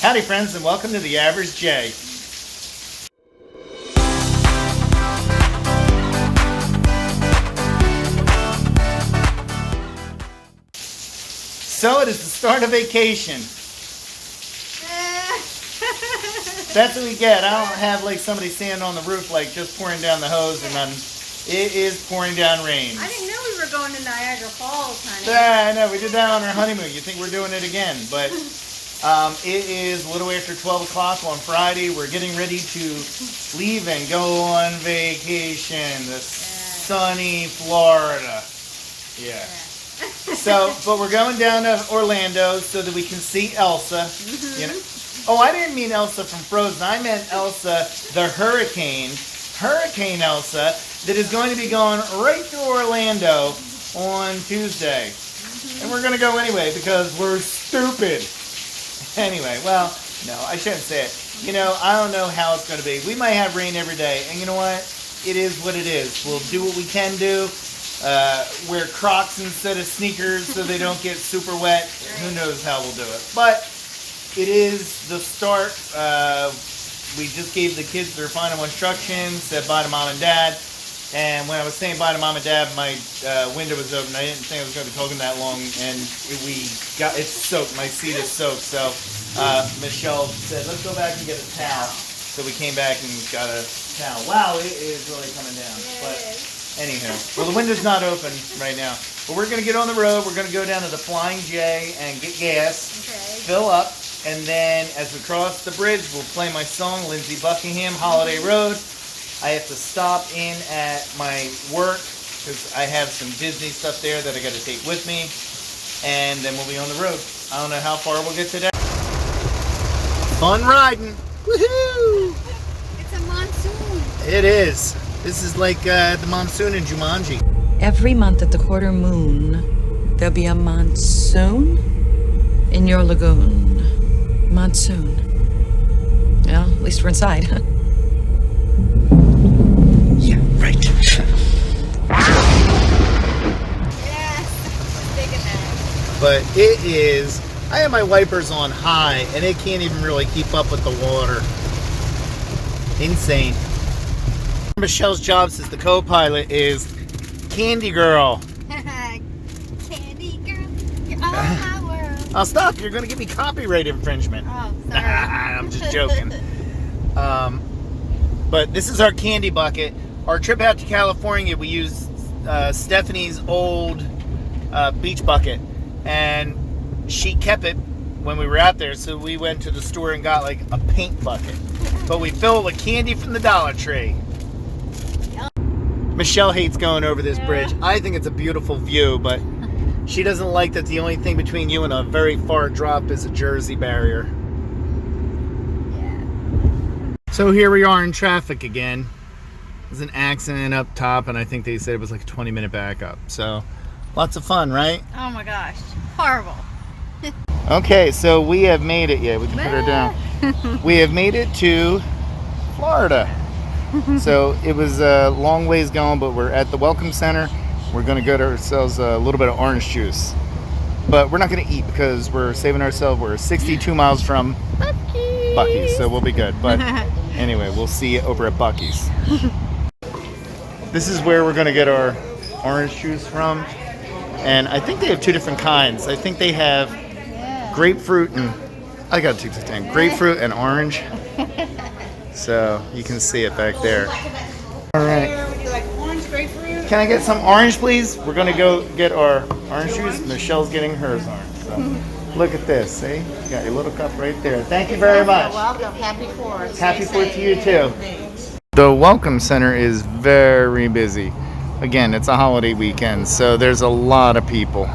Howdy friends and welcome to The Average J. So it is the start of vacation. That's what we get. I don't have like somebody standing on the roof like just pouring down the hose and then it is pouring down rain. I didn't know we were going to Niagara Falls, honey. Yeah, I know. We did that on our honeymoon. You think we're doing it again, but it is a little after 12 o'clock on Friday. We're getting ready to leave and go on vacation. The sunny Florida. Yeah. So, but we're going down to Orlando so that we can see Elsa. You know? Oh, I didn't mean Elsa from Frozen. I meant Elsa, the hurricane. Hurricane Elsa, that is going to be going right through Orlando on Tuesday. And we're going to go anyway because we're stupid. Anyway, well, no, I shouldn't say it. You know, I don't know how it's going to be. We might have rain every day. And you know what? It is what it is. We'll do what we can do. Wear Crocs instead of sneakers so they don't get super wet. Who knows how we'll do it. But it is the start. We just gave the kids their final instructions, said bye to mom and dad. And when I was saying bye to mom and dad, my window was open. I didn't think I was going to be talking that long, and it's soaked. My seat is soaked. So Michelle said, let's go back and get a towel. So we came back and got a towel. Wow, it is really coming down. But anyhow, well, the window's not open right now. But we're going to get on the road. We're going to go down to the Flying J and get gas, fill up, and then as we cross the bridge, we'll play my song, Lindsey Buckingham, Holiday Road. I have to stop in at my work because I have some Disney stuff there that I got to take with me. And then we'll be on the road. I don't know how far we'll get today. Fun riding. Woohoo! It's a monsoon. It is. This is like the monsoon in Jumanji. Every month at the quarter moon, there'll be a monsoon in your lagoon. Monsoon. Well, at least we're inside. Yeah, right. But it is, I have my wipers on high and it can't even really keep up with the water. Insane. Michelle's job as the co-pilot is Candy Girl. Candy girl, you're all my world. Oh, stop, you're going to give me copyright infringement. Oh, sorry. I'm just joking. But this is our candy bucket. Our trip out to California, we used Stephanie's old beach bucket. And she kept it when we were out there, so we went to the store and got like a paint bucket. But we fill it with candy from the Dollar Tree. Michelle hates going over this bridge. I think it's a beautiful view, but she doesn't like that the only thing between you and a very far drop is a Jersey barrier. So here we are in traffic again. There's an accident up top, and I think they said it was like a 20-minute backup. So lots of fun, right? Oh my gosh, horrible. Okay, so we have made it. Yeah, we can put her down. We have made it to Florida. So it was a long ways going, but we're at the Welcome Center. We're going to get ourselves a little bit of orange juice. But we're not going to eat because we're saving ourselves. We're 62 miles from Buc-ee's, so we'll be good. But anyway, we'll see you over at Buc-ee's. This is where we're going to get our orange juice from. And I think they have two different kinds. I think they have grapefruit and, I got to take this down, grapefruit and orange. So you can see it back there. All right. Would you like orange, grapefruit? Can I get some orange, please? We're going to go get our orange juice. Michelle's getting hers orange. So look at this, see? You got your little cup right there. Thank you very much. You're welcome. Happy 4th. Happy 4th to you too. The Welcome Center is very busy. Again, it's a holiday weekend, so there's a lot of people.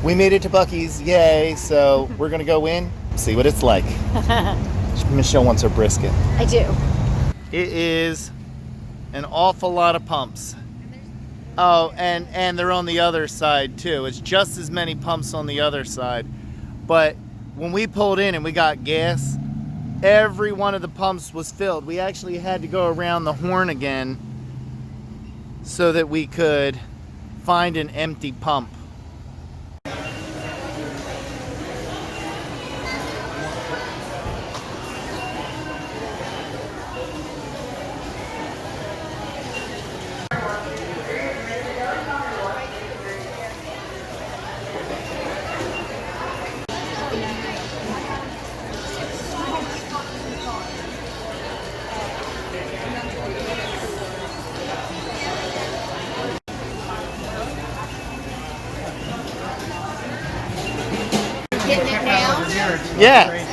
We made it to Buc-ee's, yay! So we're gonna go in, see what it's like. Michelle wants her brisket. I do. It is an awful lot of pumps. Oh, and they're on the other side too. It's just as many pumps on the other side. But when we pulled in and we got gas, every one of the pumps was filled. We actually had to go around the horn again so that we could find an empty pump. Getting it now? Yeah.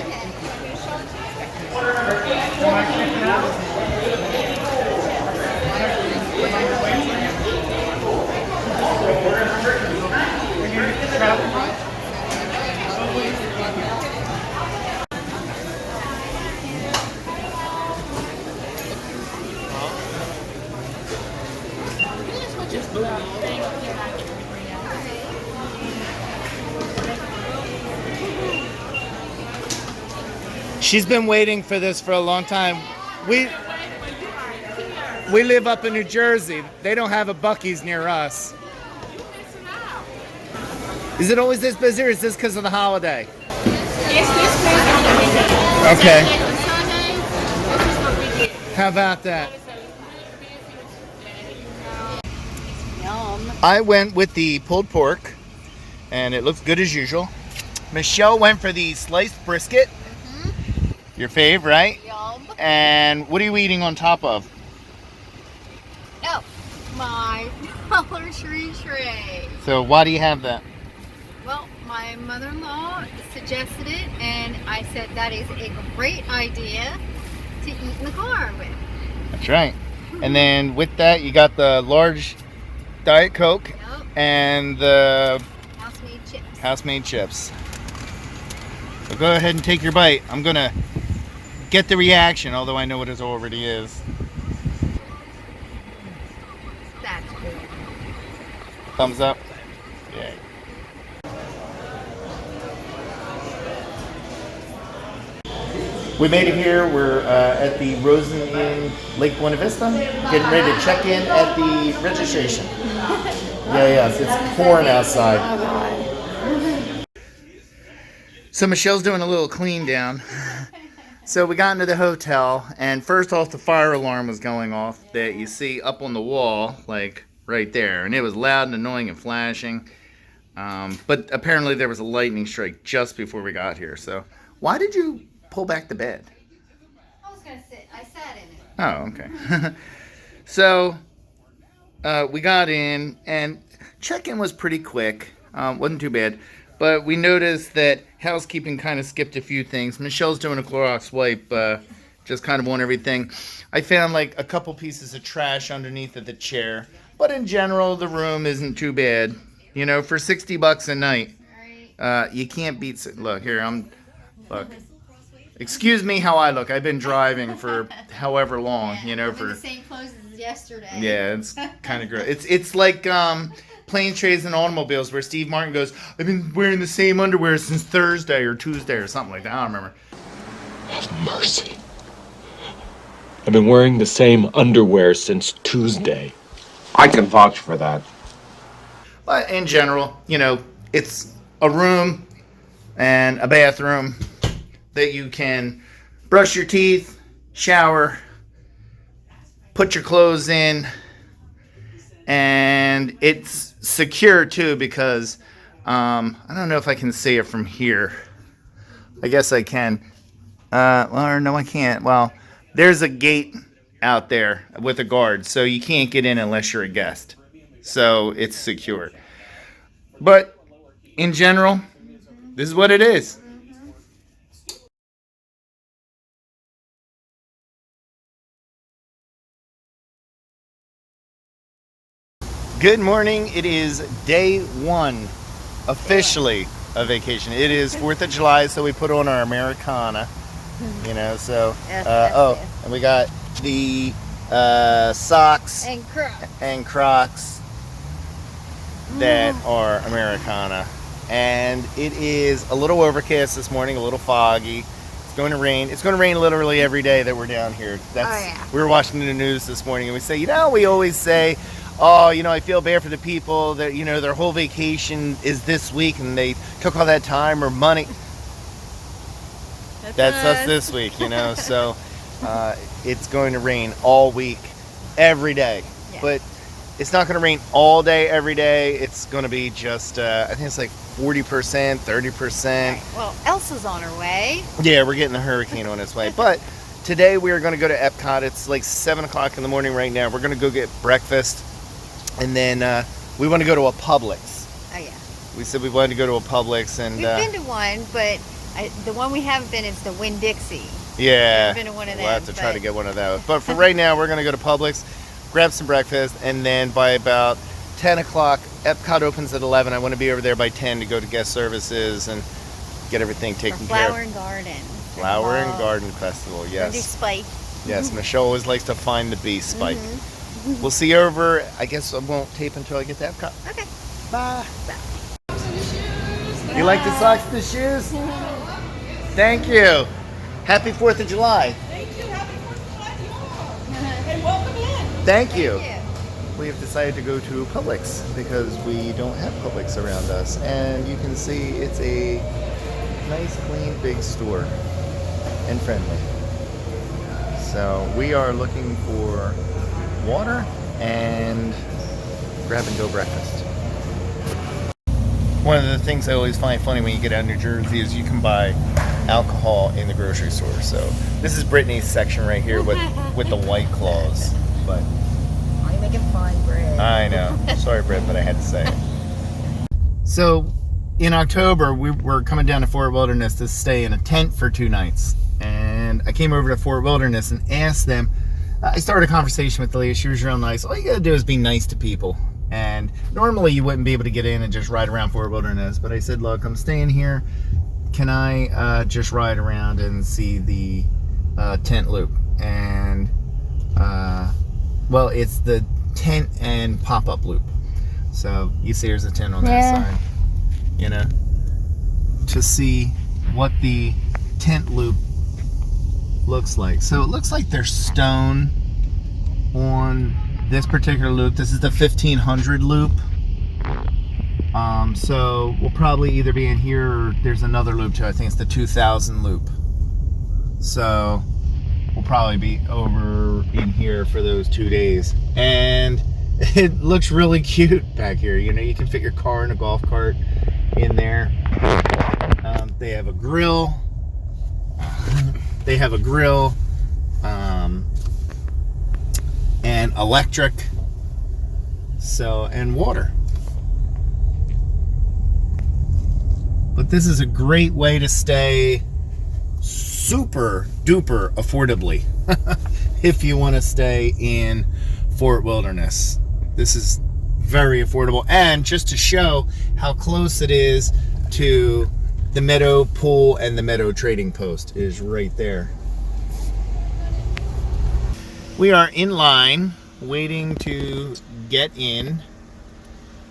She's been waiting for this for a long time. We live up in New Jersey. They don't have a Buc-ee's near us. Is it always this busy, or is this because of the holiday? It's this week. Okay. On Sunday, this is what we get. How about that? Yum. I went with the pulled pork, and it looks good as usual. Michelle went for the sliced brisket. Your fave, right? Yum. And what are you eating on top of? Oh, my Dollar Tree tray. So why do you have that? Well, my mother-in-law suggested it, and I said that is a great idea to eat in the car with. That's right. And then with that, you got the large Diet Coke Yep. and the House-made chips. house-made chips. So go ahead and take your bite. I'm gonna get the reaction, although I know what it already is. That's good. Thumbs up. Yay. We made it here. We're at the Rosen Inn, Lake Buena Vista. Getting ready to check in at the registration. Yes, it's pouring outside. So Michelle's doing a little clean down. So we got into the hotel, and first off, the fire alarm was going off that you see up on the wall, like right there. And it was loud and annoying and flashing. But apparently there was a lightning strike just before we got here. So why did you pull back the bed? I was going to sit. I sat in it. Oh, okay. So we got in, and check-in was pretty quick. Wasn't too bad. But we noticed that housekeeping kind of skipped a few things. Michelle's doing a Clorox wipe, just kind of on everything. I found like a couple pieces of trash underneath of the chair. But in general, the room isn't too bad. You know, for $60 a night, you can't beat... Look, here, look. Excuse me how I look. I've been driving for however long, you know, I'm in for... the same clothes as yesterday. Yeah, it's kind of gross. It's like planes, trains, and automobiles, where Steve Martin goes, I've been wearing the same underwear since Thursday or Tuesday or something like that. I don't remember. Have mercy. I've been wearing the same underwear since Tuesday. I can vouch for that. But in general, you know, it's a room and a bathroom that you can brush your teeth, shower, put your clothes in, and it's secure too, because I don't know if I can say it from here. I guess I can. Or no, I can't. Well, there's a gate out there with a guard, so you can't get in unless you're a guest. So it's secure. But in general, this is what it is. Good morning. It is day one, officially, of vacation. It is 4th of July, so we put on our Americana, you know, so, and we got the socks And Crocs. and Crocs that are Americana. And it is a little overcast this morning, a little foggy. It's going to rain. It's going to rain literally every day that we're down here. Yeah. We were watching the news this morning and we say, we always say, oh, I feel bad for the people that, their whole vacation is this week and they took all that time or money. That's us this week, so it's going to rain all week, every day. Yeah. But it's not going to rain all day, every day. It's going to be just, I think it's like 40%, 30%. Right. Well, Elsa's on her way. Yeah, we're getting a hurricane on its way. But today we are going to go to Epcot. It's like 7 o'clock in the morning right now. We're going to go get breakfast. And then we want to go to a Publix. Oh, yeah. We said we wanted to go to a Publix. And We've been to one, but the one we haven't been is the Winn-Dixie. yeah, We've been to one of we'll them, have to try to but- get one of those. But for right now, we're going to go to Publix, grab some breakfast, and then by about 10 o'clock, Epcot opens at 11. I want to be over there by 10 to go to guest services and get everything taken For care Flower of. and Garden. Flower and Garden Festival, Do yes. Spike. Yes, Michelle always likes to find the bee spike. Mm-hmm. We'll see you over. I guess I won't tape until I get to Epcot. Okay. Bye. You like the socks and the shoes? Thank you. Happy 4th of July. Thank you. Happy 4th of July to you all. And welcome in. Thank you. Yeah. We have decided to go to Publix because we don't have Publix around us. And you can see it's a nice, clean, big store and friendly. So we are looking for water and grab-and-go breakfast. One of the things I always find funny when you get out of New Jersey is you can buy alcohol in the grocery store. So this is Brittany's section right here with the White Claws. But Why are you making fun, Britt? I know. Sorry, Britt, but I had to say it. So in October, we were coming down to Fort Wilderness to stay in a tent for 2 nights. And I came over to Fort Wilderness and asked them, I started a conversation with the lady. She was real nice. All you gotta do is be nice to people. And normally you wouldn't be able to get in and just ride around Fort Wilderness. But I said, look, I'm staying here. Can I just ride around and see the tent loop? And, well, it's the tent and pop-up loop. So you see there's a tent on that side. To see what the tent loop looks like. So it looks like there's stone on this particular loop. This is the 1500 loop. So we'll probably either be in here or there's another loop too. I think it's the 2000 loop. So we'll probably be over in here for those 2 days. And it looks really cute back here. You can fit your car and a golf cart in there. They have a grill. They have a grill and electric, and water. But this is a great way to stay super duper affordably if you want to stay in Fort Wilderness. This is very affordable, and just to show how close it is to the Meadow Pool and the Meadow Trading Post is right there. We are in line waiting to get in,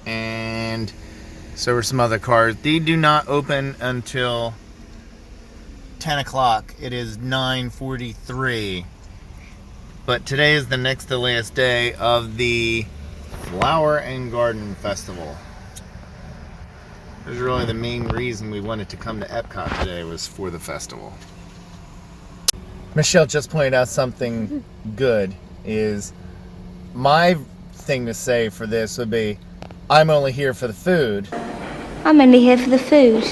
and so are some other cars. They do not open until 10 o'clock. It is 9:43. But today is the next to last day of the Flower and Garden Festival. It was really the main reason we wanted to come to Epcot today, was for the festival. Michelle just pointed out something good. Is my thing to say for this would be, I'm only here for the food. I'm only here for the food.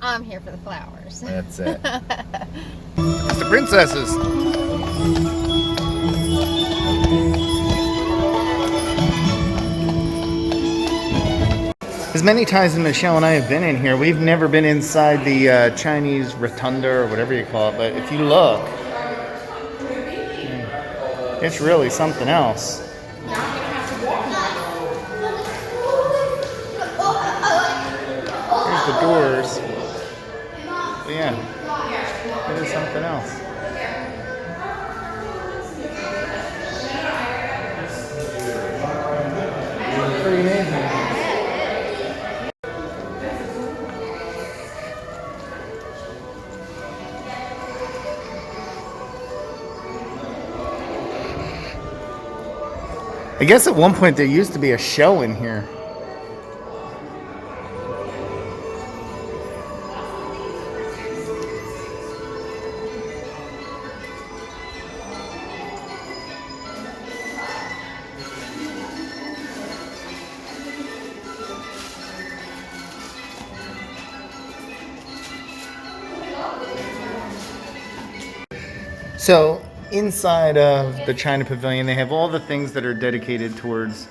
I'm here for the flowers. That's it. It's the princesses. As many times as Michelle and I have been in here, we've never been inside the Chinese rotunda or whatever you call it. But if you look, it's really something else. Here's the doors. But yeah, it is something else. Pretty amazing. I guess at one point there used to be a show in here. So inside of the China Pavilion, they have all the things that are dedicated towards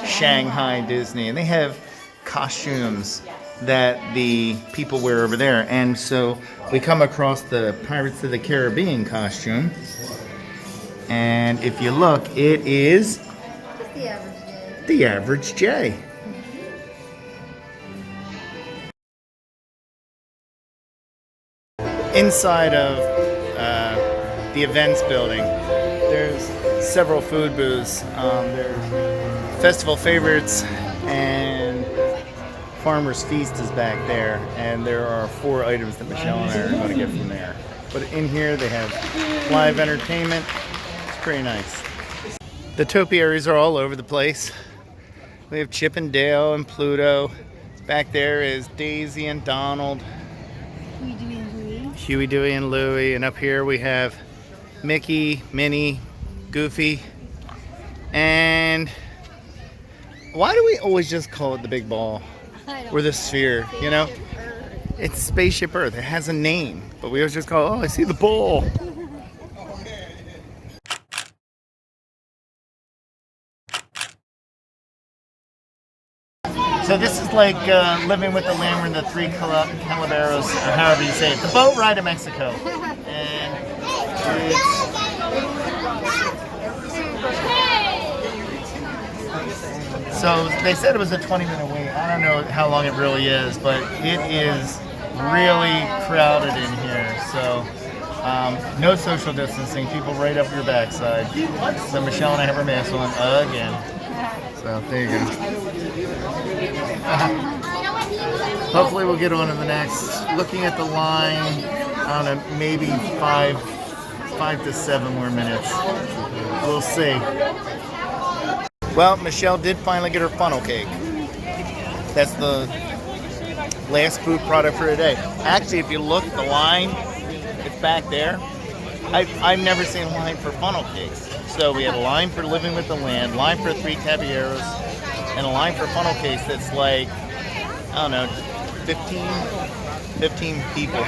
Shanghai Disney, and they have costumes that the people wear over there. And so we come across the Pirates of the Caribbean costume, and if you look, it is Just the average day. the average J. Inside of the events building, there's several food booths. There's Festival Favorites and Farmer's Feast is back there, and there are 4 items that Michelle and I are going to get from there. But in here they have live entertainment. It's pretty nice. The topiaries are all over the place. We have Chip and Dale and Pluto. Back there is Daisy and Donald. Huey, Dewey, and Louie. And up here we have Mickey, Minnie, Goofy. And why do we always just call it the big ball or the sphere, you know? It's Spaceship Earth. It has a name, but we always just call it, oh, I see the ball. So this is like living with the lamb in the 3 calaveros, or however you say it. The boat ride to Mexico. And so they said it was a 20-minute wait. I don't know how long it really is, but it is really crowded in here. So no social distancing, people right up your backside. So Michelle and I have our masks on again. So there you go. Hopefully we'll get on in the next. Looking at the line, I don't know, maybe 5 to 7 more minutes. We'll see. Well, Michelle did finally get her funnel cake. That's the last food product for today. Actually, if you look at the line, it's back there. I've never seen a line for funnel cakes. So we had a line for Living with the Land, line for 3 caballeros, and a line for funnel cakes that's like, I don't know, 15 people.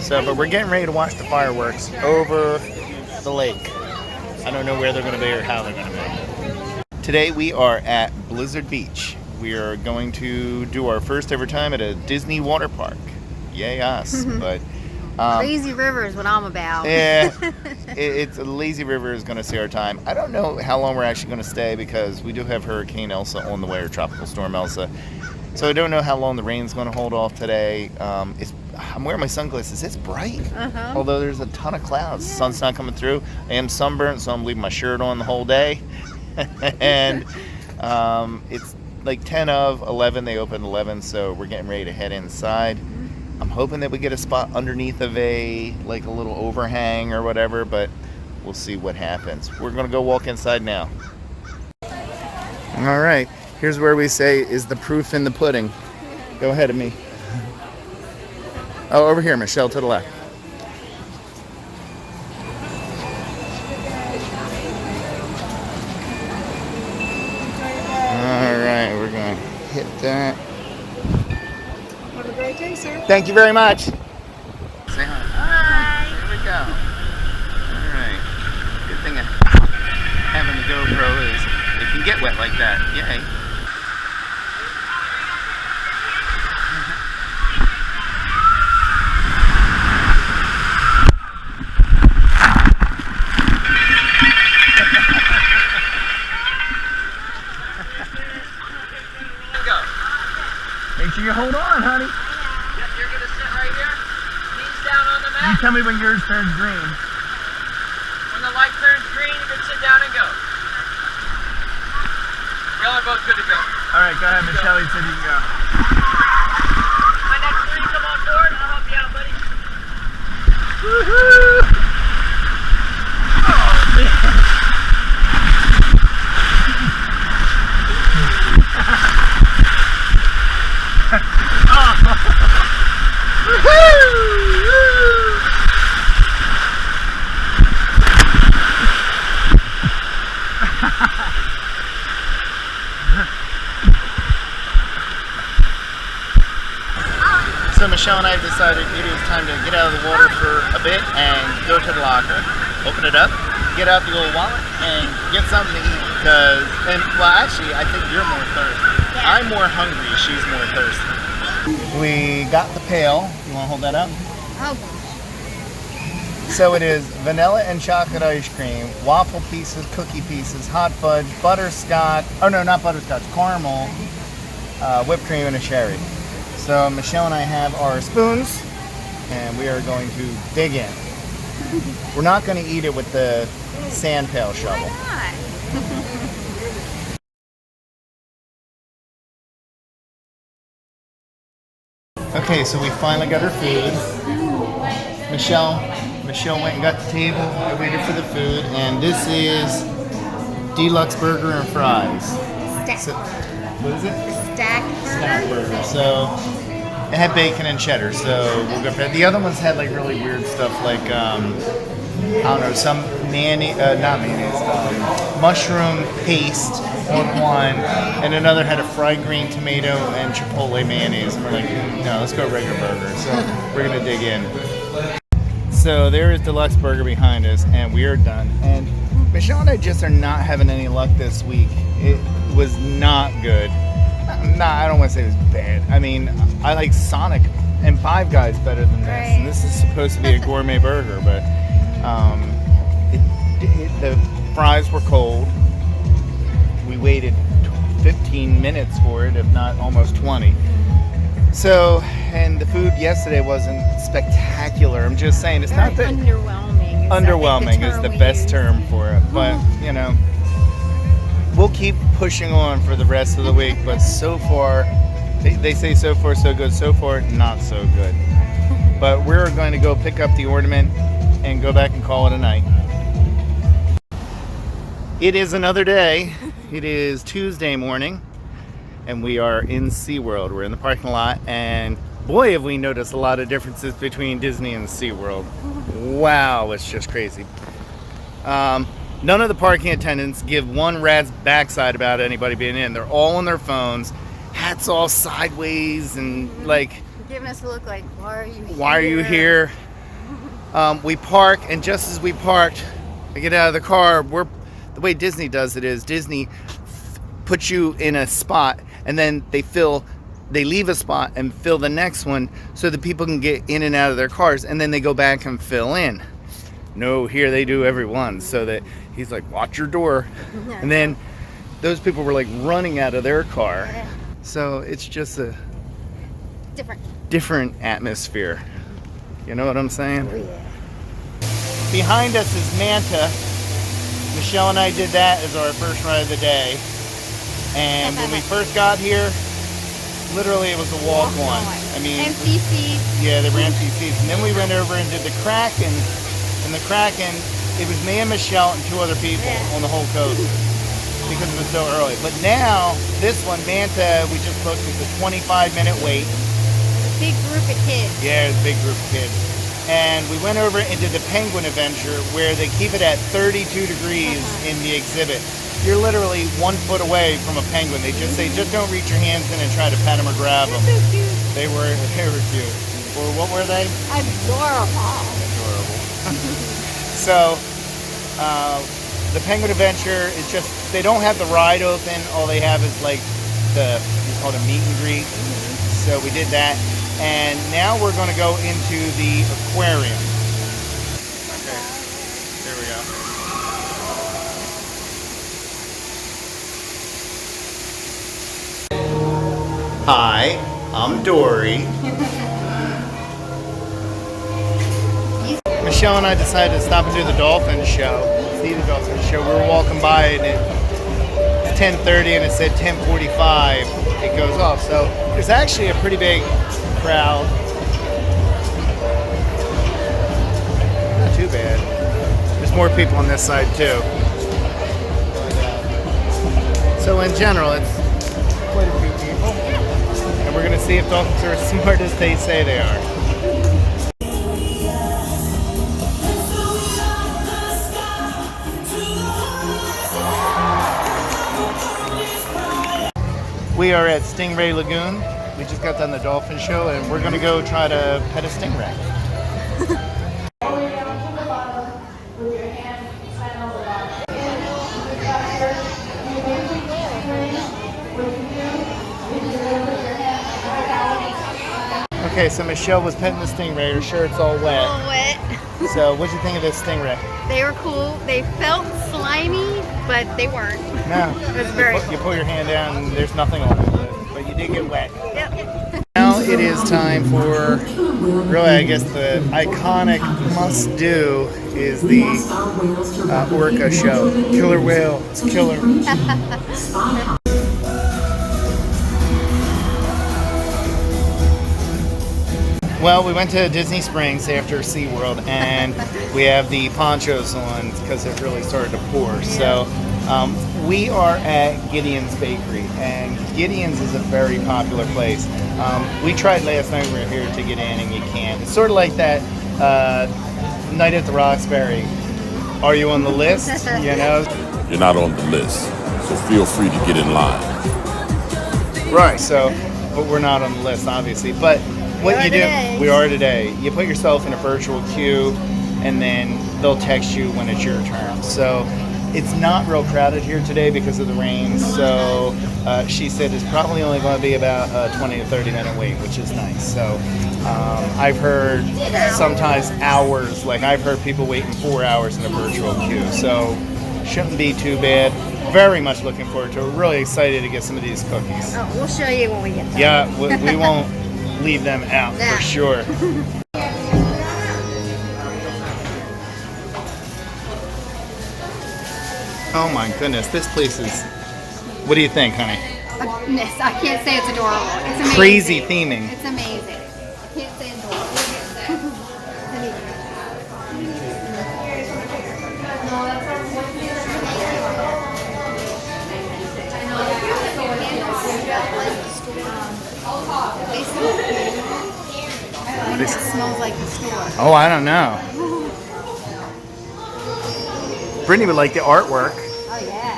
So, but we're getting ready to watch the fireworks over the lake. I don't know where they're going to be or how they're going to be. Today we are at Blizzard Beach. We are going to do our first ever time at a Disney water park. Yay us. But Lazy River is what I'm about. Yeah, it's a lazy river is going to see our time. I don't know how long we're actually going to stay because we do have Hurricane Elsa on the way, or Tropical Storm Elsa. So I don't know how long the rain's going to hold off today. I'm wearing my sunglasses. It's bright, although there's a ton of clouds. The sun's not coming through. I am sunburnt, so I'm leaving my shirt on the whole day. And it's like 10 of 11. They opened 11, so we're getting ready to head inside. I'm hoping that we get a spot underneath of a little overhang or whatever, but we'll see what happens. We're going to go walk inside now. All right, here's where we say, is the proof in the pudding? Go ahead of me. Oh, over here, Michelle, to the left. All right, we're going to hit that. Have a great day, sir. Thank you very much. Say hi. Hi. There we go. All right. Good thing having the GoPro is it can get wet like that. Yay. Make sure you hold on, honey. Yep, you're gonna sit right here. Knees down on the mat. You tell me when yours turns green. When the light turns green, you can sit down and go. Y'all are both good to go. All right, go ahead, Michelle. You said you can go. My next 3, come on board. I'll help you out, buddy. Woohoo! Oh, man. So Michelle and I decided it is time to get out of the water for a bit and go to the locker, open it up, get out the little wallet, and get something to eat. Well, actually, I think you're more thirsty. Yeah. I'm more hungry. She's more thirsty. We got the pail. You want to hold that up? Oh gosh. So it is vanilla and chocolate ice cream, waffle pieces, cookie pieces, hot fudge, butterscotch. Oh no, not butterscotch. Caramel, whipped cream, and a cherry. So Michelle and I have our spoons, and we are going to dig in. We're not going to eat it with the sand pail shovel. Why Okay, so we finally got our food. Michelle went and got the table. I waited for the food, and this is deluxe burger and fries. not? So, what is it? Stack burger. Stack burger. So it had bacon and cheddar. So we'll go for that. The other ones had like really weird stuff, like I don't know, some mushroom paste on one, and another had a fried green tomato and chipotle mayonnaise. And we're like, no, let's go regular burger. So we're gonna dig in. So there is deluxe burger behind us, and we are done. And Michelle and I just are not having any luck this week. It was not good. I don't want to say it was bad. I mean, I like Sonic and Five Guys better than this. Right. And this is supposed to be a gourmet burger, but the fries were cold. We waited 15 minutes for it, if not almost 20. So, and the food yesterday wasn't spectacular. I'm just saying, it's not that underwhelming. underwhelming is the best term for it. But, you know, we'll keep pushing on for the rest of the week. But so far, they say so far so good. So far, not so good. But we're going to go pick up the ornament and go back and call it a night. It is another day. It is Tuesday morning, and we are in SeaWorld. We're in the parking lot, and boy, have we noticed a lot of differences between Disney and SeaWorld. Wow, it's just crazy. None of the parking attendants give one rat's backside about anybody being in. They're all on their phones, hats all sideways, and like, giving us a look like, why are you here? why are you here? We park, and just as we parked, I get out of the car. The way Disney does it is Disney puts you in a spot, and then they leave a spot and fill the next one so that people can get in and out of their cars, and then they go back and fill in. No, here they do every one, so that he's like, watch your door. And then those people were like running out of their car. So it's just a different atmosphere. You know what I'm saying? Oh, yeah. Behind us is Manta. Michelle and I did that as our first ride of the day. And when we first got here, literally it was a walk-on. I mean, empty seats. Yeah, they were empty seats. And then we went over and did the Kraken. And the Kraken, it was me and Michelle and two other people on the whole coaster because it was so early. But now, this one, Manta, we just booked with a 25-minute wait. Big group of kids. Yeah, it's a big group of kids. And we went over and did the Penguin Adventure, where they keep it at 32 degrees in the exhibit. You're literally 1 foot away from a penguin. They just say, just don't reach your hands in and try to pat them or grab them. So cute. They were cute. Or what were they? Adorable. So, the Penguin Adventure is just, they don't have the ride open. All they have is like it's called a meet and greet. So we did that. And now we're going to go into the aquarium. Okay, there we go. Hi, I'm Dory. Michelle and I decided to stop and do the dolphin show. See the dolphin show. We were walking by and it's 10:30 and it said 10:45. It goes off. So there's actually a pretty big crowd. Not too bad. There's more people on this side too. So in general, it's quite a few people. And we're going to see if dolphins are as smart as they say they are. We are at Stingray Lagoon. We just got done the dolphin show, and we're gonna go try to pet a stingray. Okay, so Michelle was petting the stingray. Her shirt's all wet. All wet. So, what'd you think of this stingray? They were cool. They felt slimy, but they weren't. No. It was very You pull your hand down, and there's nothing on it, but you did get wet. Yep. Now it is time for, really, I guess the iconic must-do is the orca show. Killer whale. It's killer. Well, we went to Disney Springs after SeaWorld, and we have the ponchos on because it really started to pour. So we are at Gideon's Bakery, and Gideon's is a very popular place. We tried last night, we were here to get in, and you can't. It's sort of like that night at the Roxbury. Are you on the list? You know? You're not on the list, so feel free to get in line. Right, so, but we're not on the list, obviously. But what you do, we are today. You put yourself in a virtual queue, and then they'll text you when it's your turn. So it's not real crowded here today because of the rain. So she said it's probably only going to be about a 20 to 30 minute wait, which is nice. So I've heard sometimes hours, like I've heard people waiting 4 hours in a virtual queue. So shouldn't be too bad. Very much looking forward to it. Really excited to get some of these cookies. Oh, we'll show you when we get there. Yeah, we won't leave them out for sure. Oh my goodness, this place is... What do you think, honey? Miss, I can't say it's adorable. It's amazing. Crazy theming. It's amazing. I can't say adorable. It smells like the store. Oh, I don't know. Brittany would like the artwork. Oh, yeah.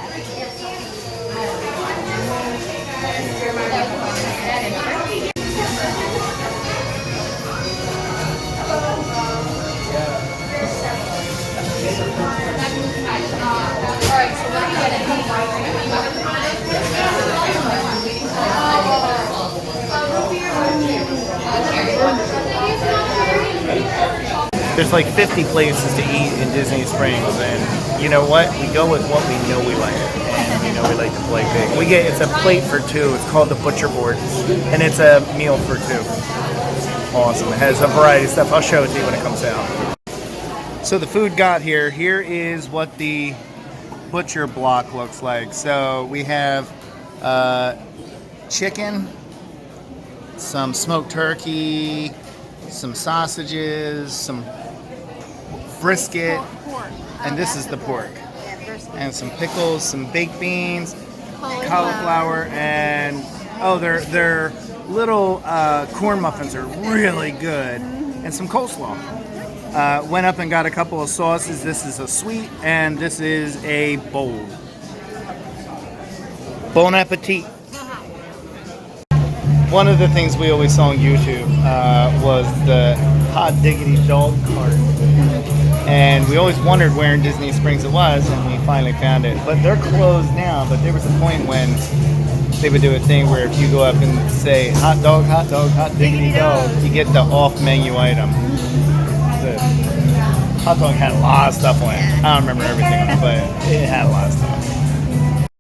There's like 50 places to eat in Disney Springs, and you know what? We go with what we know we like, and we know we like to play big. It's a plate for two. It's called the Butcher Board, and it's a meal for two. Awesome. It has a variety of stuff. I'll show it to you when it comes out. So the food got here. Here is what the butcher block looks like. So we have chicken, some smoked turkey, some sausages, some brisket, Pork. and this is the pork. Yeah, brisket. And some pickles, some baked beans, cauliflower, and their little corn muffins are really good, and some coleslaw. Went up and got a couple of sauces. This is a sweet, and this is a bold. Bon appetit. One of the things we always saw on YouTube was the hot diggity dog cart. And we always wondered where in Disney Springs it was, and we finally found it. But they're closed now, but there was a point when they would do a thing where if you go up and say, hot dog, hot diggity dog, you get the off-menu item. The hot dog had a lot of stuff on it. I don't remember everything on it, but it had a lot of stuff.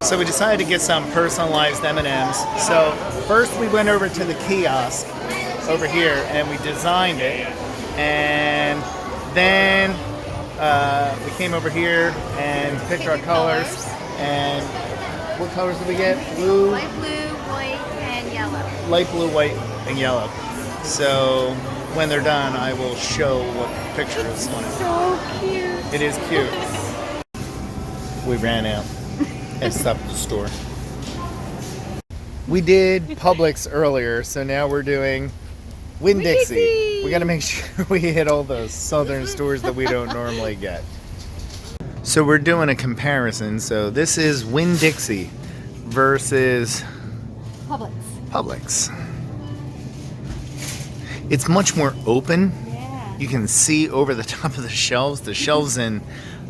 So we decided to get some personalized M&Ms. So first we went over to the kiosk over here and we designed it. And then we came over here and picked our colors. And what colors did we get? Blue? Light blue, white, and yellow. Light blue, white, and yellow. So when they're done, I will show what picture is on it. So cute. It is cute. We ran out and stopped at the store. We did Publix earlier, so now we're doing Winn-Dixie. We got to make sure we hit all those southern stores that we don't normally get. So we're doing a comparison. So this is Winn-Dixie versus Publix. Publix. It's much more open. Yeah. You can see over the top of the shelves. The shelves in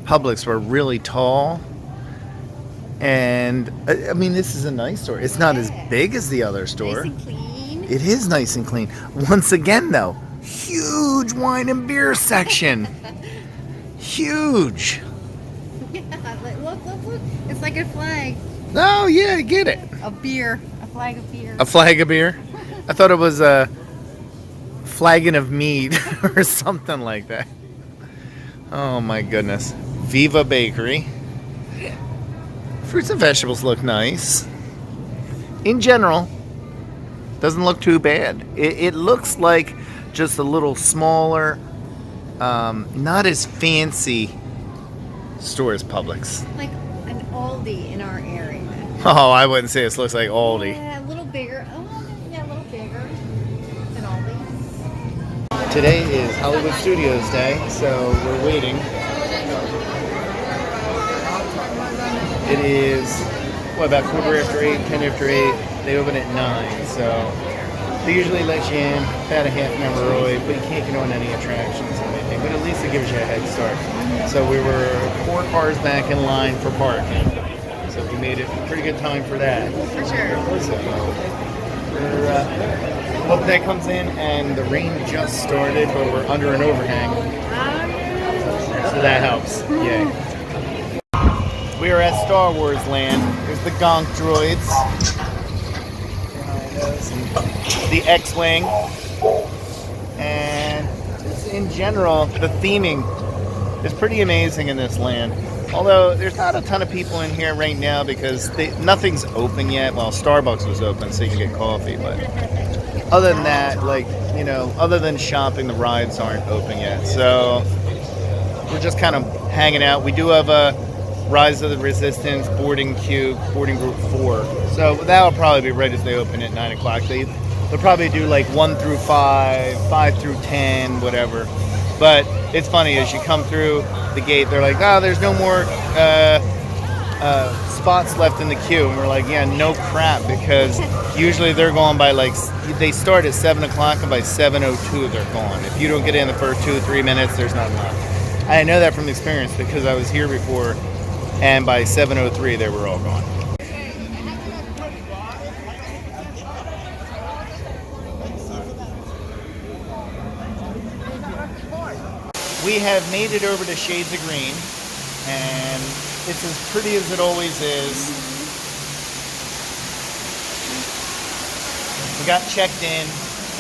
Publix were really tall. And, I mean, this is a nice store. It's not as big as the other store. Nice and clean. It is nice and clean. Once again, though, huge wine and beer section. Huge. Yeah, look. It's like a flag. Oh, yeah, I get it. A beer. A flag of beer. A flag of beer? I thought it was a flagon of mead or something like that. Oh, my goodness. Viva Bakery. Fruits and vegetables look nice. In general, doesn't look too bad. It looks like just a little smaller, not as fancy store as Publix. Like an Aldi in our area. Oh, I wouldn't say this looks like Aldi. Yeah, a little bigger. Oh, yeah, a little bigger than Aldi. Today is Hollywood Studios Day, so we're waiting. It is, about 8:15, 8:10. They open at 9, so they usually let you in about a half an hour early, but you can't get on any attractions or anything, but at least it gives you a head start. So we were 4 cars back in line for parking, so we made it a pretty good time for that. For sure. So we're hoping that comes in, and the rain just started, but we're under an overhang, so that helps. Yay. We are at Star Wars Land. There's the Gonk droids. The X-Wing. And just in general, the theming is pretty amazing in this land. Although there's not a ton of people in here right now because nothing's open yet. Well, Starbucks was open so you can get coffee, but other than that, other than shopping, the rides aren't open yet. So we're just kind of hanging out. We do have a Rise of the Resistance boarding group 4. So that'll probably be right as they open at 9 o'clock. They'll probably do like 1 through 5, 5 through 10, whatever. But it's funny, as you come through the gate, they're like, oh, there's no more spots left in the queue. And we're like, yeah, no crap, because usually they're going by they start at 7 o'clock and by 7:02 they're gone. If you don't get in the first 2 or 3 minutes, there's not enough. I know that from experience because I was here before. And by 7:03, they were all gone. We have made it over to Shades of Green, and it's as pretty as it always is. We got checked in,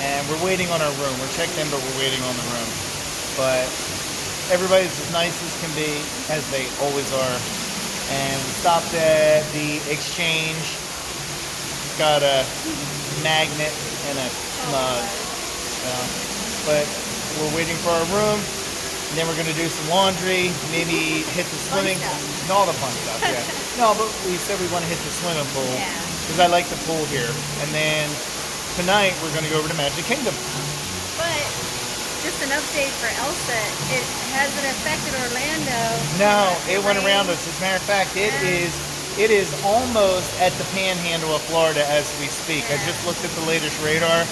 and we're waiting on our room. We're checked in, but we're waiting on the room. But everybody's as nice as can be, as they always are. And we stopped at the exchange. Got a magnet and a mug. But we're waiting for our room. And then we're going to do some laundry. Maybe hit the swimming. And all the fun stuff, yeah. No, but we said we want to hit the swimming pool. Because I like the pool here. And then tonight we're going to go over to Magic Kingdom. But just an update for Elsa. It hasn't affected Orlando. No, it went around us. As a matter of fact, it is almost at the panhandle of Florida as we speak. I just looked at the latest radar.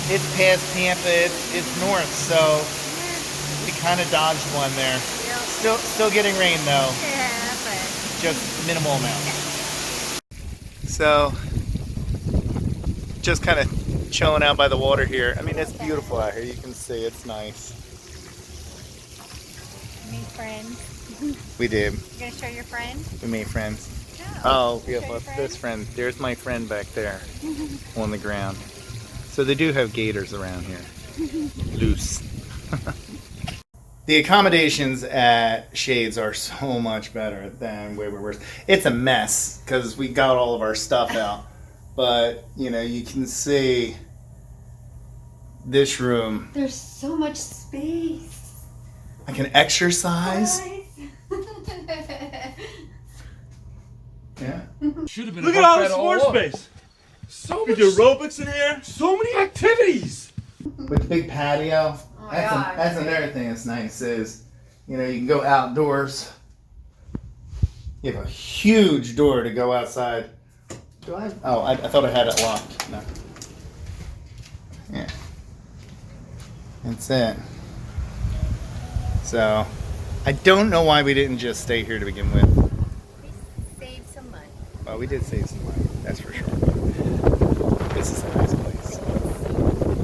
It's past Tampa. It's north, so we kind of dodged one there. Still getting rain though. Yeah, but just minimal amount. So just kind of chilling out by the water here. I mean, it's beautiful out here. You can see it's nice. You made friends. We did. You gonna show your friend? We made friends. Oh, yeah, well, this friend. There's my friend back there on the ground. So they do have gators around here. Loose. The accommodations at Shades are so much better than where we were. It's a mess because we got all of our stuff out. But, you can see this room. There's so much space. I can exercise. Yeah. Should have been Look at all this floor space. So We much do aerobics in here. So many activities. With the big patio. Oh my God. That's another thing that's nice is, you can go outdoors. You have a huge door to go outside. Do I? Oh, I thought I had it locked. No. Yeah. That's it. So, I don't know why we didn't just stay here to begin with. We saved some money. Well, we did save some money, that's for sure. This is a nice place.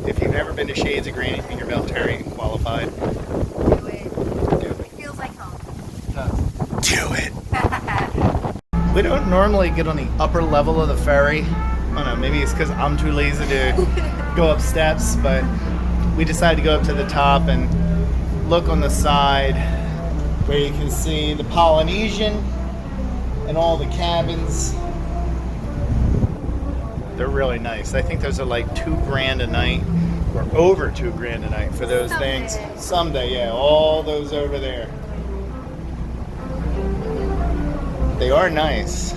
If you've never been to Shades of Green and you're military qualified, Do it. do it. It feels like home. Do it. We don't normally get on the upper level of the ferry. I don't know, maybe it's because I'm too lazy to go up steps, but we decided to go up to the top and look on the side where you can see the Polynesian and all the cabins. They're really nice. I think those are like $2,000 a night, or over $2,000 a night for those things. Someday, yeah, all those over there. They are nice.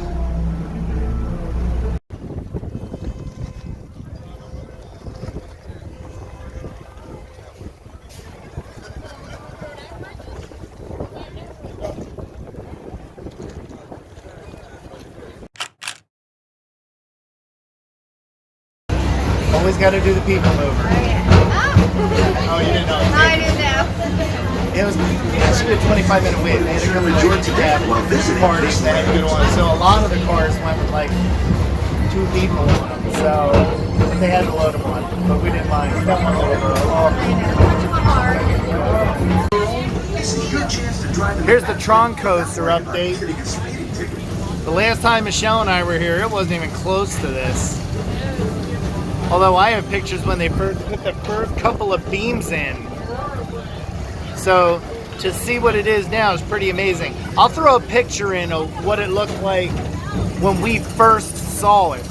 Always got to do the people mover. Oh, yeah. Oh, you didn't know. I didn't know. It was actually a 25-minute wait. They had to go to Georgia Cab parties. They had to go to one. So a lot of the cars went with like 2 people on them. So they had to load them on. But we didn't mind. That one Here's the Tron coaster update. The last time Michelle and I were here, it wasn't even close to this. Although I have pictures when they first put the first couple of beams in. So to see what it is now is pretty amazing. I'll throw a picture in of what it looked like when we first saw it.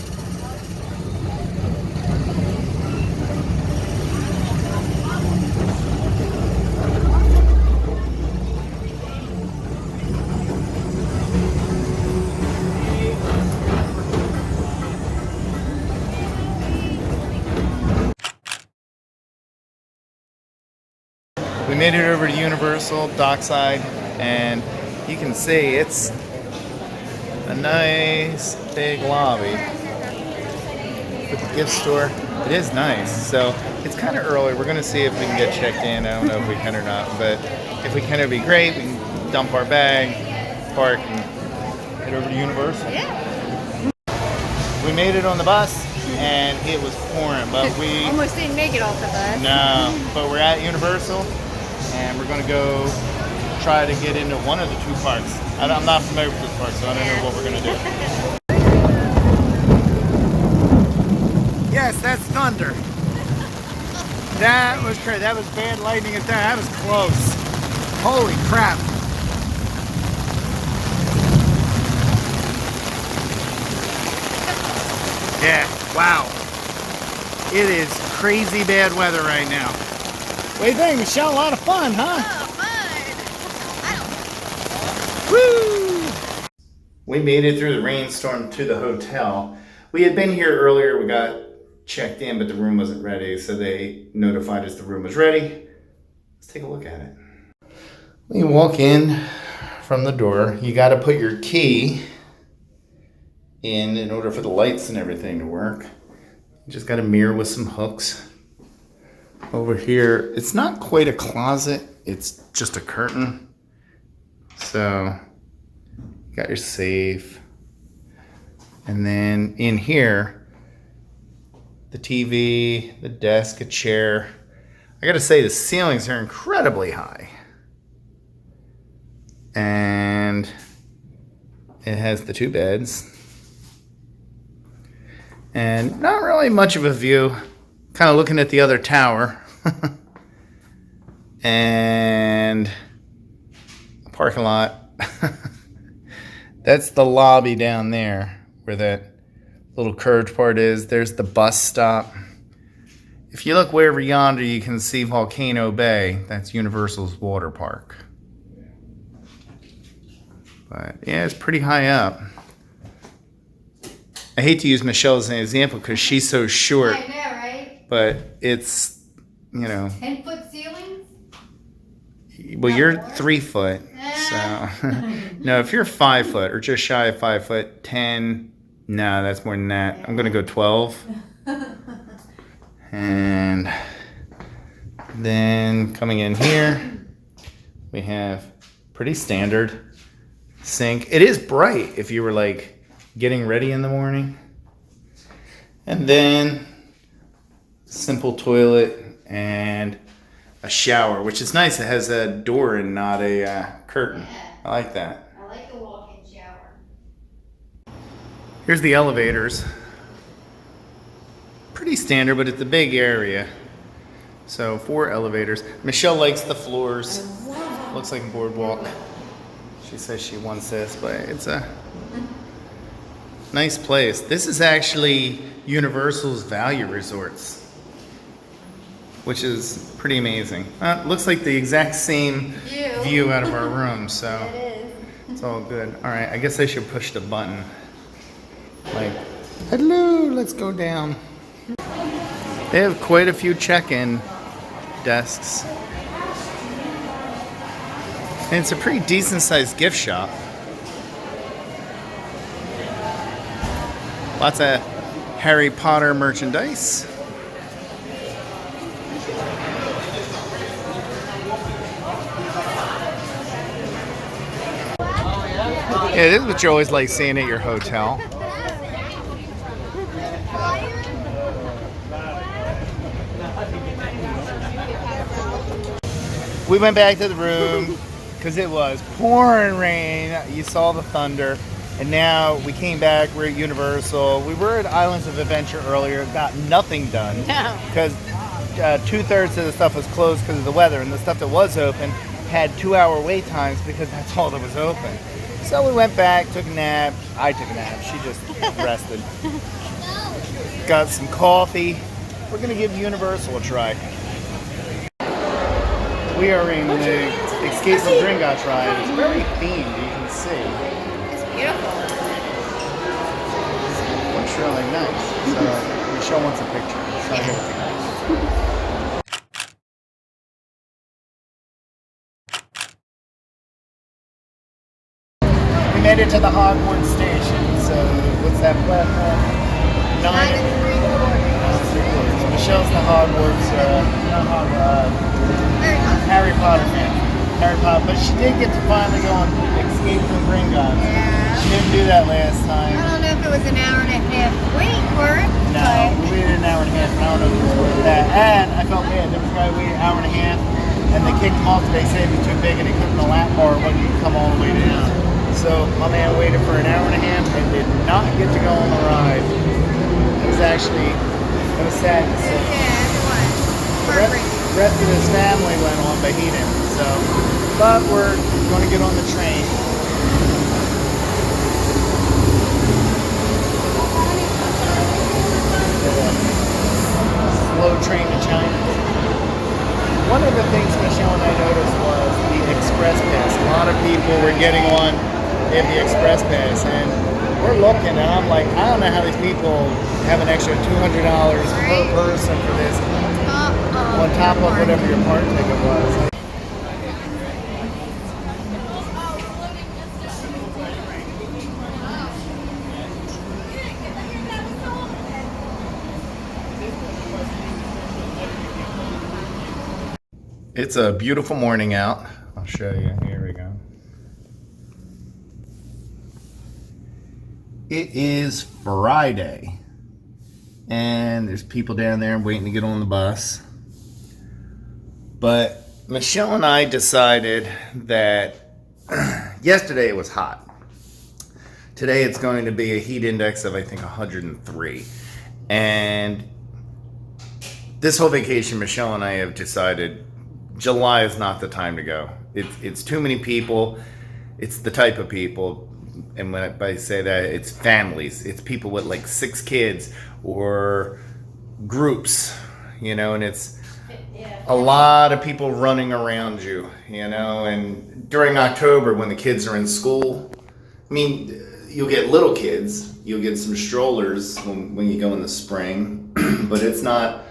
We made it over to Universal, Dockside, and you can see it's a nice big lobby with the gift store. It is nice. So it's kind of early. We're going to see if we can get checked in. I don't know if we can or not, but if we can, it'd be great. We can dump our bag, park, and head over to Universal. Yeah. We made it on the bus, and it was pouring, but we almost didn't make it off the bus. No, but we're at Universal, and we're going to go try to get into one of the 2 parks. I'm not familiar with this park, so I don't know what we're going to do. Yes, that's thunder. That was crazy. That was bad lightning at that. That was close. Holy crap. Yeah, wow. It is crazy bad weather right now. What do you think, Michelle? A lot of fun, huh? Oh, Woo! We made it through the rainstorm to the hotel. We had been here earlier. We got checked in, but the room wasn't ready, so they notified us the room was ready. Let's take a look at it. When you walk in from the door, you got to put your key in order for the lights and everything to work. You just got a mirror with some hooks. Over here, it's not quite a closet, it's just a curtain. So, you got your safe. And then in here, the TV, the desk, a chair. I gotta say, the ceilings are incredibly high. And it has the 2 beds. And not really much of a view. Kind of looking at the other tower. And a parking lot. That's the lobby down there where that little curved part is. There's the bus stop. If you look way over yonder, you can see Volcano Bay. That's Universal's water park. But yeah, it's pretty high up. I hate to use Michelle as an example because she's so short. I know, right? But it's, you know. 10-foot ceilings? Well, you're 3 foot. So, no, if you're 5 foot or just shy of 5 foot, 10, No, that's more than that. I'm gonna go 12. And then coming in here, we have pretty standard sink. It is bright if you were like getting ready in the morning. And then simple toilet and a shower, which is nice. It has a door and not a curtain. I like that. I like a walk-in shower. Here's the elevators. Pretty standard, but it's a big area. So 4 elevators. Michelle likes the floors. Looks like a boardwalk. She says she wants this, but it's a nice place. This is actually Universal's Value Resorts, which is pretty amazing. Looks like the exact same view out of our room, so it's all good. All right, I guess I should push the button. Like, hello, let's go down. They have quite a few check-in desks. And it's a pretty decent-sized gift shop. Lots of Harry Potter merchandise. Yeah, this is what you always like seeing at your hotel. We went back to the room because it was pouring rain. You saw the thunder. And now we came back, we're at Universal. We were at Islands of Adventure earlier, got nothing done. Because 2/3 of the stuff was closed because of the weather. And the stuff that was open had 2-hour wait times because that's all that was open. So we went back, took a nap. I took a nap, she just rested. Got some coffee. We're gonna give Universal a try. We are in the Escape from Gringotts ride. It's very themed, you can see. It's beautiful. Looks really nice. So Michelle wants a picture. So I gotta take it. We made it to the Hogwarts station. So what's that platform? 9 3/4. Michelle's the Hogwarts, Harry Potter fan. Harry Potter, but she did get to finally go on Escape from Gringotts. Yeah. She didn't do that last time. I don't know if it was an hour and a half wait for it. No, we waited an hour and a half. I don't know if it was worth that. And I felt bad. There was a guy who waited an hour and a half, and they kicked him off. They said he was too big and he couldn't the lap bar when you come all the way down. So my man waited for an hour and a half and did not get to go on the ride. It was sad to see. Yeah, it was. The rest of his family went on, but he didn't. So, but we're going to get on the train. Slow train to China. One of the things Michelle and I noticed was the express pass. A lot of people were getting on the express pass, and we're looking, and I'm like, I don't know how these people have an extra $200 per person for this, on top of whatever your park ticket was. It's a beautiful morning out. I'll show you. Here we go. It is Friday, and there's people down there waiting to get on the bus. But Michelle and I decided that yesterday it was hot. Today it's going to be a heat index of, I think, 103. And this whole vacation, Michelle and I have decided July is not the time to go. It's too many people. It's the type of people, and when I say that, it's families. It's people with like 6 kids or groups, you know, and it's a lot of people running around you, you know. And during October when the kids are in school, I mean, you'll get little kids, you'll get some strollers when you go in the spring, but it's not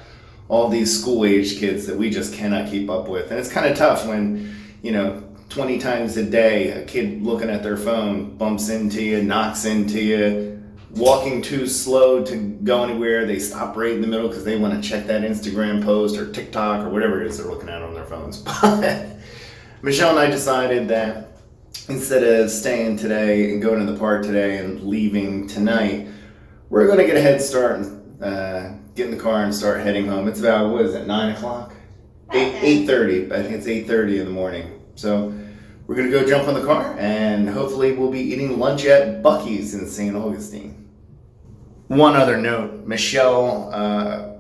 all these school-age kids that we just cannot keep up with. And it's kind of tough when, you know, 20 times a day, a kid looking at their phone bumps into you, knocks into you, walking too slow to go anywhere. They stop right in the middle because they want to check that Instagram post or TikTok or whatever it is they're looking at on their phones. But Michelle and I decided that instead of staying today and going to the park today and leaving tonight, we're going to get a head start and get in the car and start heading home. It's about, what is it, 9 o'clock? 8:30. I think it's 8:30 in the morning. So we're going to go jump on the car and hopefully we'll be eating lunch at Buc-ee's in St. Augustine. One other note, Michelle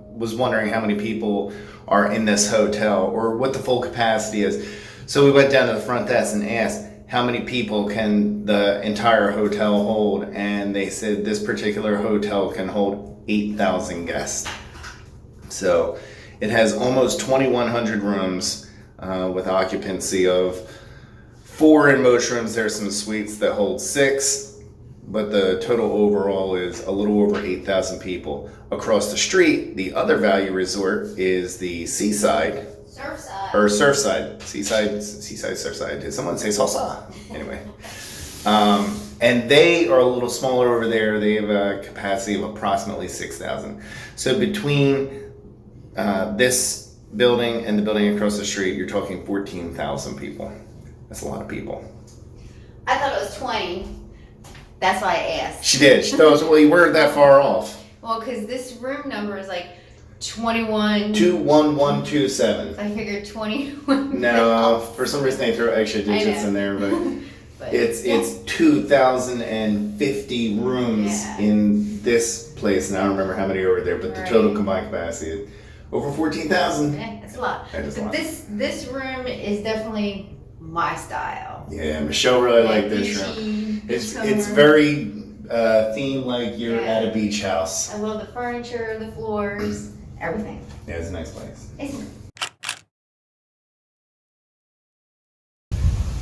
was wondering how many people are in this hotel or what the full capacity is. So we went down to the front desk and asked, how many people can the entire hotel hold? And they said this particular hotel can hold 8,000 guests. So it has almost 2,100 rooms with occupancy of 4 in most rooms. There's some suites that hold 6, but the total overall is a little over 8,000 people. Across the street, the other value resort is the Seaside. Surfside. Or Surfside. Seaside, Surfside. Did someone say salsa? Anyway. And they are a little smaller over there. They have a capacity of approximately 6,000. So between this building and the building across the street, you're talking 14,000 people. That's a lot of people. I thought it was 20. That's why I asked. She did. She thought, well, you weren't that far off. Well, because this room number is like 21. 21127. I figured 21. No, for some reason they throw extra digits in there, but it's 2,050 rooms in this place, and I don't remember how many over there, but the total combined capacity is over 14,000. Yeah, that's a lot. That is a But lot. this room is definitely my style. Yeah, Michelle really liked this room. It's very themed like you're at a beach house. I love the furniture, the floors, everything. Yeah, it's a nice place.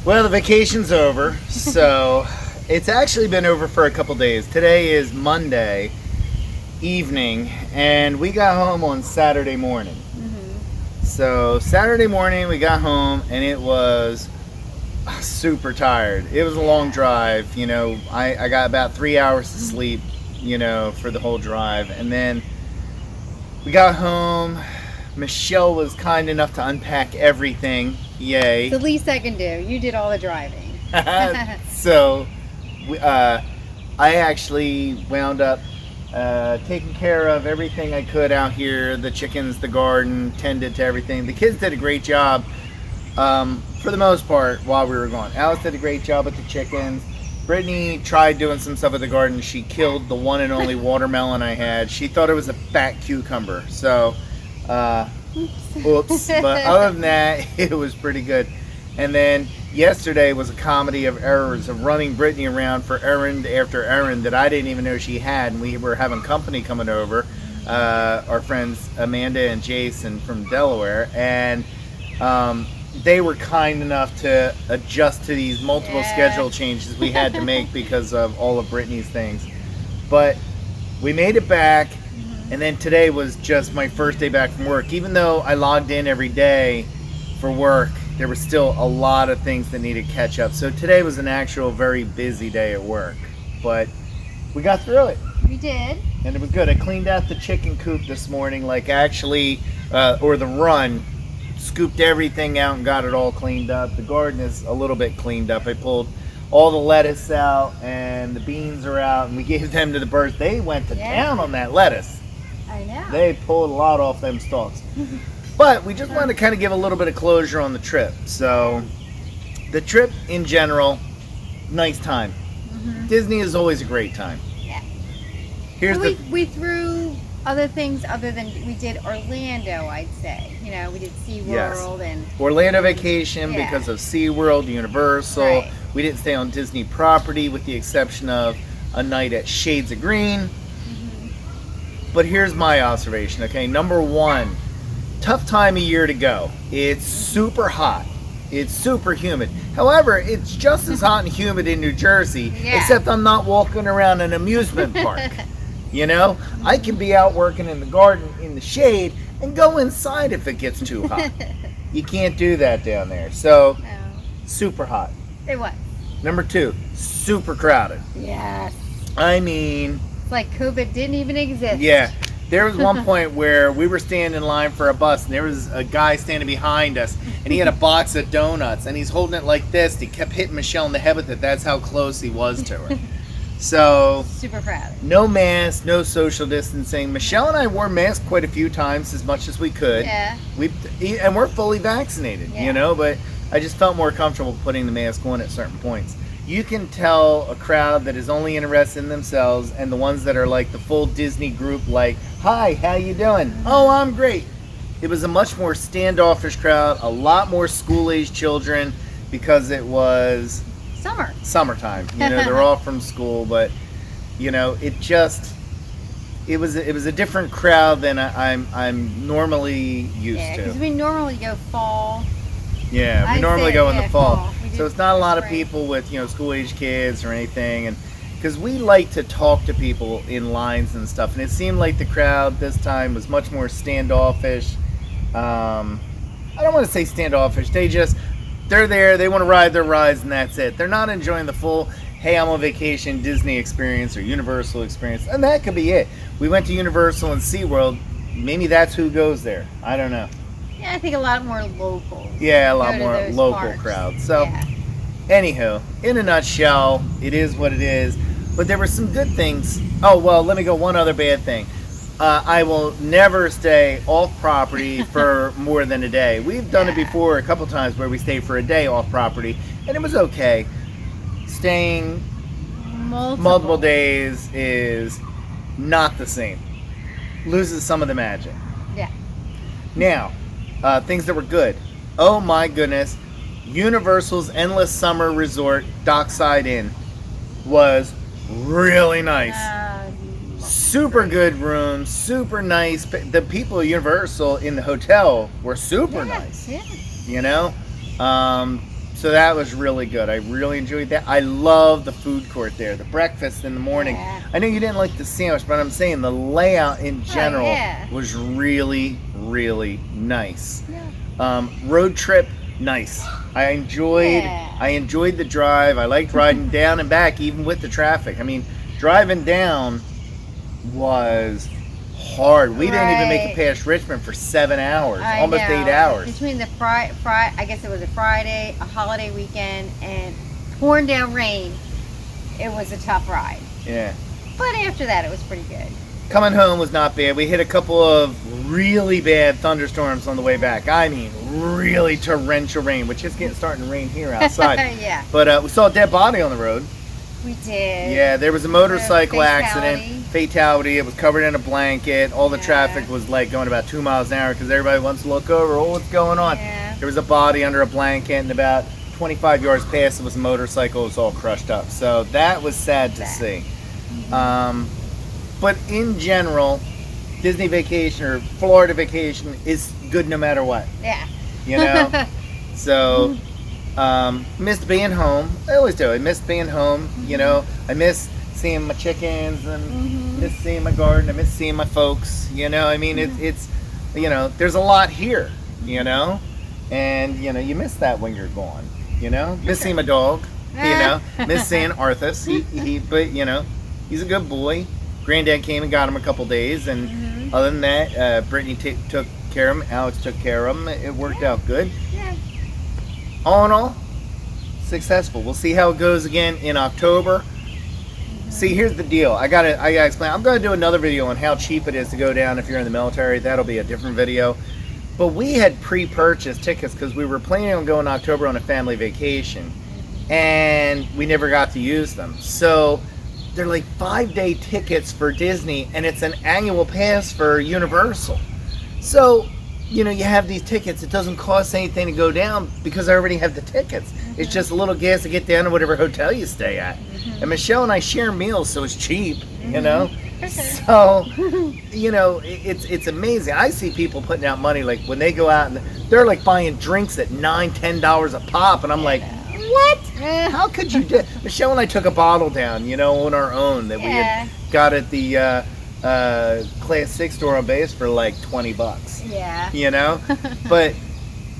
Well, the vacation's over, so it's actually been over for a couple days. Today is Monday evening, and we got home on Saturday morning. So Saturday morning we got home, and it was super tired. It was a long drive, you know. I got about 3 hours to sleep, you know, for the whole drive, and then we got home. Michelle was kind enough to unpack everything. Yay. The least I can do. You did all the driving. So I actually wound up taking care of everything I could out here. The chickens, the garden, tended to everything. The kids did a great job for the most part while we were gone. Alice did a great job with the chickens. Brittany tried doing some stuff with the garden. She killed the one and only watermelon I had. She thought it was a fat cucumber. So oops. But other than that, it was pretty good. And then yesterday was a comedy of errors of running Brittany around for errand after errand that I didn't even know she had. And we were having company coming over, our friends Amanda and Jason from Delaware, and they were kind enough to adjust to these multiple schedule changes we had to make because of all of Brittany's things. But we made it back. And then today was just my first day back from work. Even though I logged in every day for work, there was still a lot of things that needed to catch up. So today was an actual very busy day at work. But we got through it. We did. And it was good. I cleaned out the chicken coop this morning, like actually, or the run. Scooped everything out and got it all cleaned up. The garden is a little bit cleaned up. I pulled all the lettuce out and the beans are out, and we gave them to the birds. They went to town on that lettuce. I know. They pulled a lot off them stalks. But we just wanted to kind of give a little bit of closure on the trip. So the trip in general, nice time. Disney is always a great time. Yeah. Here's we threw other things other than we did Orlando, I'd say. You know, we did SeaWorld and Orlando vacation because of SeaWorld, Universal. Right. We didn't stay on Disney property with the exception of a night at Shades of Green. But here's my observation, okay? Number one, tough time of year to go. It's super hot. It's super humid. However, it's just as hot and humid in New Jersey, except I'm not walking around an amusement park. You know? I can be out working in the garden in the shade and go inside if it gets too hot. You can't do that down there. So, super hot. It was. Number two, super crowded. Yes. I mean, It's like COVID didn't even exist. Yeah. There was one point where we were standing in line for a bus, and there was a guy standing behind us, and he had a box of donuts, and he's holding it like this. He kept hitting Michelle in the head with it. That's how close he was to her. So, Super proud. no mask, no social distancing. Michelle and I wore masks quite a few times, as much as we could. Yeah. And we're fully vaccinated, Yeah. you know, but I just felt more comfortable putting the mask on at certain points. You can tell a crowd that is only interested in themselves and the ones that are like the full Disney group, like, hi, how you doing? Oh, I'm great. It was a much more standoffish crowd, a lot more school-age children, because it was summertime. You know, they're all from school, but you know, it was a different crowd than I'm normally used Yeah, to. because we normally go fall. Yeah, we I'd normally say, go in the yeah, fall. We So do it's not a lot of spring. people with, you know, school-age kids or anything, and because we like to talk to people in lines and stuff, and it seemed like the crowd this time was much more standoffish. I don't want to say standoffish. They're there, they want to ride their rides, and that's it. They're not enjoying the full, hey, I'm on vacation Disney experience or Universal experience, and that could be it. We went to Universal and SeaWorld. Maybe that's who goes there. I don't know. Yeah, I think a lot more local. Yeah, a lot go to more those local parks. crowds. So, Yeah. anywho, in a nutshell, it is what it is. But there were some good things. Oh, well, let me go one other bad thing. I will never stay off property for more than a day. We've done it before a couple times where we stayed for a day off property, and it was okay. Staying multiple days is not the same. Loses some of the magic. Yeah. Now, things that were good. Oh my goodness. Universal's Endless Summer Resort Dockside Inn was really nice. Super good rooms, super nice. The people at Universal in the hotel were super nice. Yeah. You know? So that was really good. I really enjoyed that. I love the food court there. The breakfast in the morning. Yeah. I know you didn't like the sandwich, but I'm saying the layout in general yeah. was really, really nice. Road trip, nice. I enjoyed the drive. I liked riding down and back, even with the traffic. I mean, driving down was hard. We didn't even make it past Richmond for 7 hours, almost 8 hours. Between the I guess it was a Friday, a holiday weekend, and pouring down rain, it was a tough ride. Yeah. But after that, it was pretty good. Coming home was not bad. We hit a couple of really bad thunderstorms on the way back. I mean, really torrential rain, which is starting to rain here outside. Yeah. But we saw a dead body on the road. We did. Yeah, there was a motorcycle Fatality. accident. Fatality. It was covered in a blanket. All the traffic was like going about 2 miles an hour because everybody wants to look over. Oh, what's going on? Yeah. There was a body under a blanket, and about 25 yards past it was a motorcycle. It was all crushed up. So that was sad to see. But in general, Disney vacation or Florida vacation is good no matter what. Yeah. You know? So, missed being home. I always do. I missed being home. You know, I miss seeing my chickens and miss seeing my garden. I miss seeing my folks. You know, I mean, it's, you know, there's a lot here, you know? And, you know, you miss that when you're gone, you know? Miss seeing my dog, you know? Miss seeing Arthas. But, you know, he's a good boy. Granddad came and got him a couple days, and other than that, Brittany took care of him. Alex took care of him. It worked out good. Yeah. All in all, successful. We'll see how it goes again in October. See, here's the deal. I gotta explain. I'm gonna do another video on how cheap it is to go down if you're in the military. That'll be a different video. But we had pre-purchased tickets because we were planning on going in October on a family vacation, and we never got to use them. So they're like 5-day tickets for Disney, and it's an annual pass for Universal. So, you know, you have these tickets. It doesn't cost anything to go down because I already have the tickets. It's just a little gas to get down to whatever hotel you stay at. And Michelle and I share meals, so it's cheap, you know? So, you know, it's amazing. I see people putting out money, like when they go out and they're like buying drinks at $9, $10 a pop, and I'm like, what? How could you do? Michelle and I took a bottle down, you know, on our own that we had got at the Class 6 store on base for like $20. Yeah. You know? But,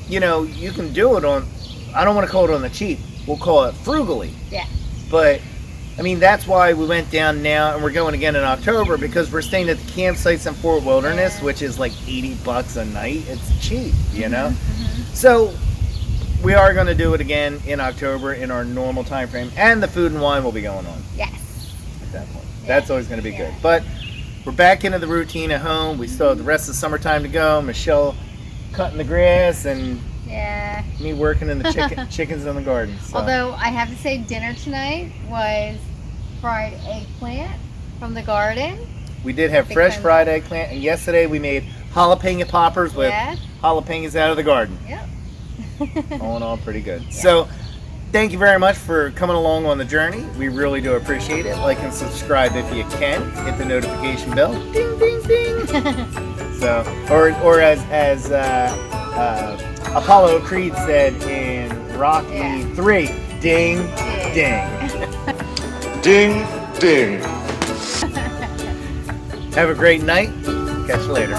you know, you can do it on, I don't want to call it on the cheap. We'll call it frugally. Yeah. But I mean, that's why we went down now, and we're going again in October, because we're staying at the campsites in Fort Wilderness, which is like $80 a night. It's cheap, you know? So we are going to do it again in October in our normal time frame, and the food and wine will be going on Yes. at that point. That's always going to be good. But we're back into the routine at home. We still have the rest of the summertime to go. Michelle cutting the grass, and me working in the chickens in the garden. So. Although I have to say, dinner tonight was fried eggplant from the garden. We did have fresh fried eggplant, and yesterday we made jalapeno poppers with jalapenos out of the garden. Yep. All in all, pretty good. Yeah. So, thank you very much for coming along on the journey. We really do appreciate it. Like and subscribe if you can. Hit the notification bell. Ding, ding, ding. So, or as Apollo Creed said in Rocky 3, ding, ding. Ding, ding. Have a great night. Catch you later.